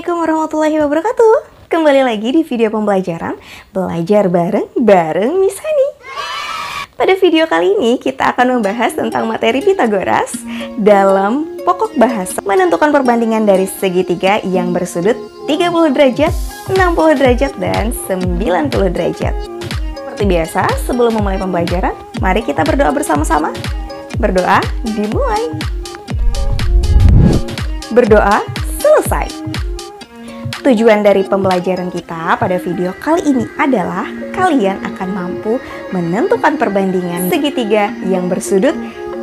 Assalamualaikum warahmatullahi wabarakatuh. Kembali lagi di video pembelajaran Belajar bareng Miss Hani. Pada video kali ini kita akan membahas tentang materi Pitagoras dalam pokok bahasa menentukan perbandingan dari segitiga yang bersudut 30 derajat, 60 derajat, dan 90 derajat. Seperti biasa, sebelum memulai pembelajaran, mari kita berdoa bersama-sama. Berdoa dimulai. Berdoa selesai. Tujuan dari pembelajaran kita pada video kali ini adalah kalian akan mampu menentukan perbandingan segitiga yang bersudut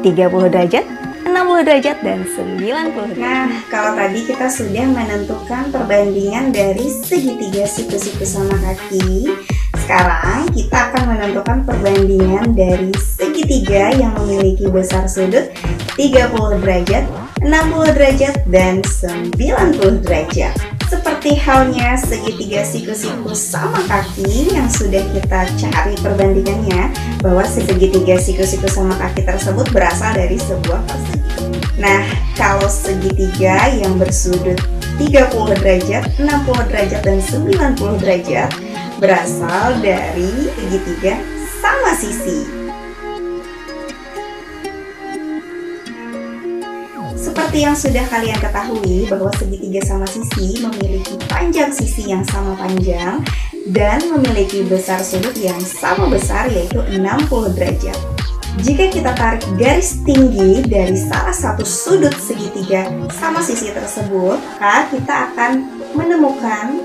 30 derajat, 60 derajat, dan 90 derajat. Nah, kalau tadi kita sudah menentukan perbandingan dari segitiga siku-siku sama kaki, sekarang kita akan menentukan perbandingan dari segitiga yang memiliki besar sudut 30 derajat, 60 derajat, dan 90 derajat. Seperti halnya segitiga siku-siku sama kaki yang sudah kita cari perbandingannya, bahwa segitiga siku-siku sama kaki tersebut berasal dari sebuah persegi. Nah, kalau segitiga yang bersudut 30 derajat, 60 derajat, dan 90 derajat berasal dari segitiga sama sisi. Seperti yang sudah kalian ketahui bahwa segitiga sama sisi memiliki panjang sisi yang sama panjang dan memiliki besar sudut yang sama besar, yaitu 60 derajat. Jika kita tarik garis tinggi dari salah satu sudut segitiga sama sisi tersebut, maka kita akan menemukan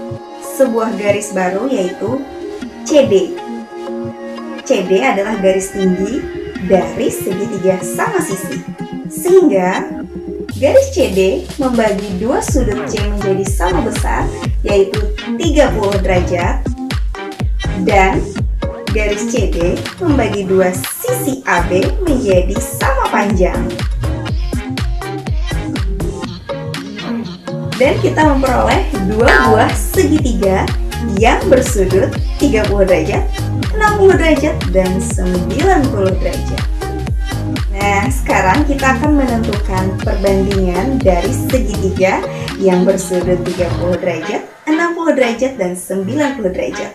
sebuah garis baru, yaitu CD. CD adalah garis tinggi dari segitiga sama sisi, sehingga garis CD membagi dua sudut C menjadi sama besar, yaitu 30 derajat, dan garis CD membagi dua sisi AB menjadi sama panjang. Dan kita memperoleh dua buah segitiga yang bersudut 30 derajat, 60 derajat, dan 90 derajat. Nah, sekarang kita akan menentukan perbandingan dari segitiga yang bersudut 30 derajat, 60 derajat, dan 90 derajat.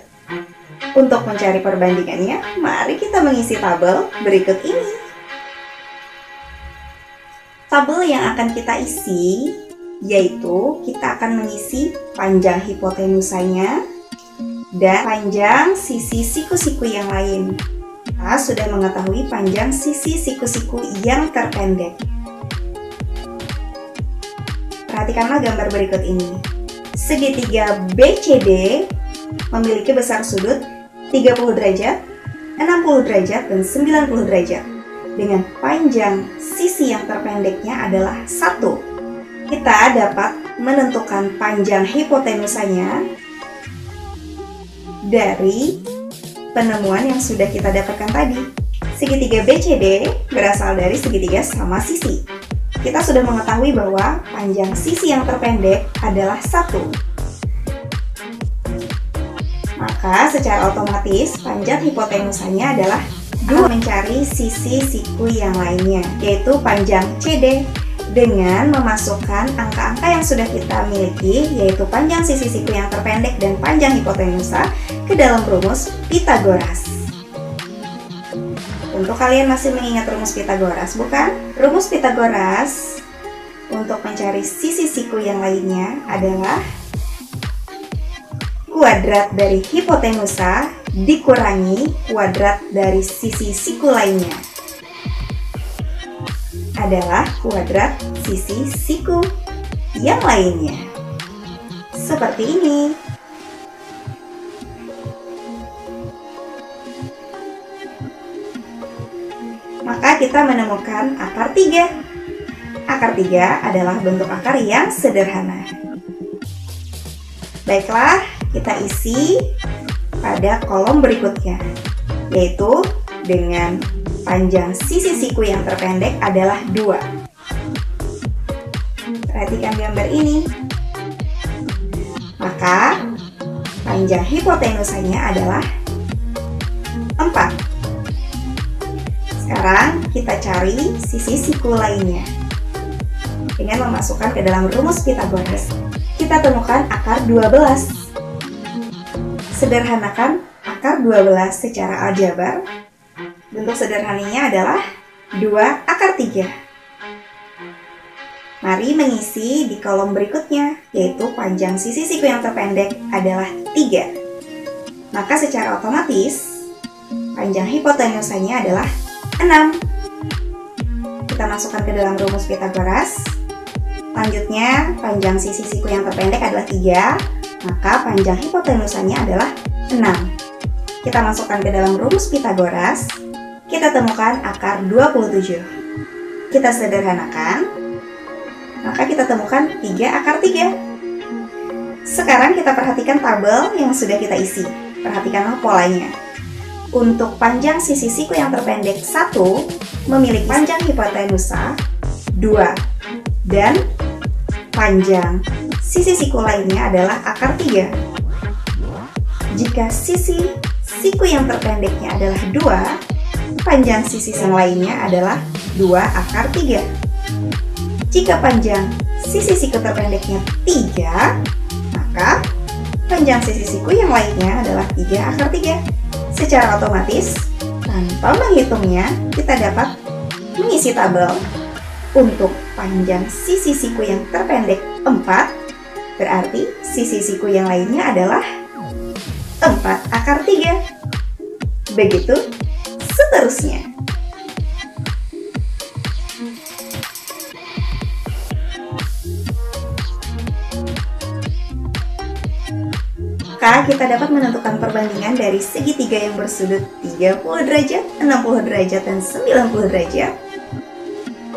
Untuk mencari perbandingannya, mari kita mengisi tabel berikut ini. Tabel yang akan kita isi yaitu kita akan mengisi panjang hipotenusanya dan panjang sisi siku-siku yang lain. Kita sudah mengetahui panjang sisi siku-siku yang terpendek. Perhatikanlah gambar berikut ini. Segitiga BCD memiliki besar sudut 30 derajat, 60 derajat, dan 90 derajat. Dengan panjang sisi yang terpendeknya adalah 1. Kita dapat menentukan panjang hipotenusanya dari penemuan yang sudah kita dapatkan tadi. Segitiga BCD berasal dari segitiga sama sisi. Kita sudah mengetahui bahwa panjang sisi yang terpendek adalah 1. Maka secara otomatis panjang hipotenusanya adalah 2. Mencari sisi siku yang lainnya, yaitu panjang CD, dengan memasukkan angka-angka yang sudah kita miliki, yaitu panjang sisi siku yang terpendek dan panjang hipotenusa, ke dalam rumus Pitagoras. Untuk kalian masih mengingat rumus Pitagoras, bukan? Rumus Pitagoras untuk mencari sisi siku yang lainnya adalah kuadrat dari hipotenusa dikurangi kuadrat dari sisi siku lainnya adalah kuadrat sisi siku yang lainnya. Seperti ini. Maka kita menemukan akar 3. Akar 3 adalah bentuk akar yang sederhana. Baiklah, kita isi pada kolom berikutnya, yaitu dengan panjang sisi siku yang terpendek adalah 2. Perhatikan gambar ini. Maka panjang hipotenusanya adalah 4. Sekarang kita cari sisi siku lainnya dengan memasukkan ke dalam rumus Pitagoras. kita temukan akar 12. Sederhanakan akar 12 secara aljabar. Bentuk sederhananya adalah 2 akar 3. Mari mengisi di kolom berikutnya, yaitu panjang sisi siku yang terpendek adalah 3. Maka secara otomatis, panjang hipotenusanya adalah 6. Kita masukkan ke dalam rumus Pythagoras. Selanjutnya, panjang sisi siku yang terpendek adalah 3, maka panjang hipotenusanya adalah 6. Kita masukkan ke dalam rumus Pythagoras, kita temukan akar 27. Kita sederhanakan, maka kita temukan 3 akar 3. Sekarang kita perhatikan tabel yang sudah kita isi. Perhatikanlah polanya. Untuk panjang sisi siku yang terpendek 1 memiliki panjang hipotenusa 2, dan panjang sisi siku lainnya adalah akar 3. Jika sisi siku yang terpendeknya adalah 2, panjang sisi yang lainnya adalah 2 akar 3. Jika panjang sisi siku terpendeknya 3, maka panjang sisi siku yang lainnya adalah 3 akar 3. Secara otomatis, tanpa menghitungnya, kita dapat mengisi tabel. Untuk panjang sisi siku yang terpendek 4, berarti sisi siku yang lainnya adalah 4 akar 3. Begitu seterusnya. Maka kita dapat menentukan perbandingan dari segitiga yang bersudut 30 derajat, 60 derajat, dan 90 derajat.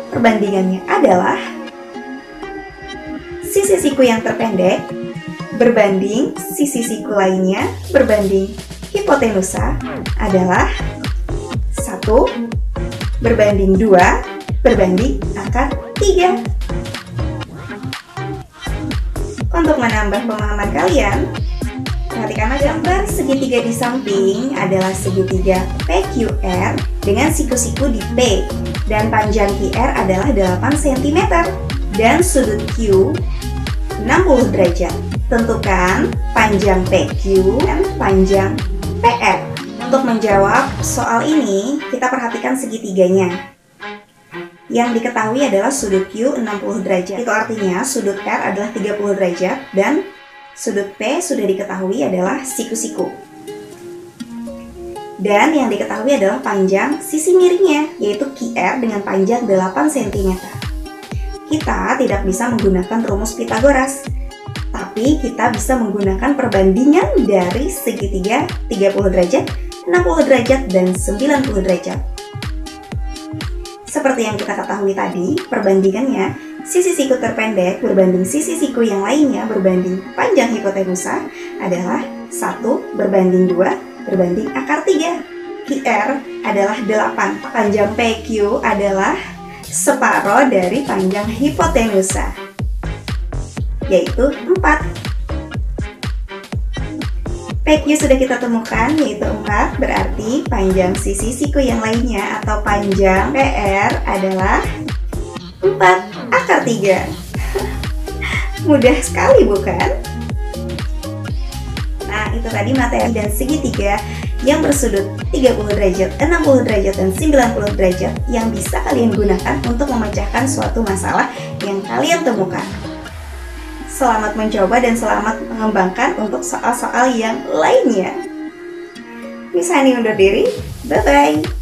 Perbandingannya adalah sisi siku yang terpendek berbanding sisi siku lainnya berbanding hipotenusa adalah 1 berbanding 2 berbanding akar 3. Untuk menambah pemahaman kalian, perhatikanlah gambar segitiga di samping adalah segitiga PQR dengan siku-siku di P, dan panjang QR adalah 8 cm dan sudut Q 60 derajat. Tentukan panjang PQ dan panjang PR. Untuk menjawab soal ini, kita perhatikan segitiganya. Yang diketahui adalah sudut Q 60 derajat. Itu artinya sudut R adalah 30 derajat dan sudut P sudah diketahui adalah siku-siku. Dan yang diketahui adalah panjang sisi miringnya, yaitu QR dengan panjang 8 cm. Kita tidak bisa menggunakan rumus Pythagoras, tapi kita bisa menggunakan perbandingan dari segitiga 30 derajat, 60 derajat, dan 90 derajat. Seperti yang kita ketahui tadi, perbandingannya sisi siku terpendek berbanding sisi siku yang lainnya berbanding panjang hipotenusa adalah 1 berbanding 2 berbanding akar 3. QR adalah 8. Panjang PQ adalah separuh dari panjang hipotenusa, yaitu 4. PQ sudah kita temukan, yaitu 4, berarti panjang sisi siku yang lainnya atau panjang PR adalah 4 akar 3. Mudah sekali, bukan? Nah, itu tadi materi dan segitiga yang bersudut 30 derajat, 60 derajat, dan 90 derajat yang bisa kalian gunakan untuk memecahkan suatu masalah yang kalian temukan. Selamat mencoba dan selamat mengembangkan untuk soal-soal yang lainnya. Miss Hani undur diri, bye-bye.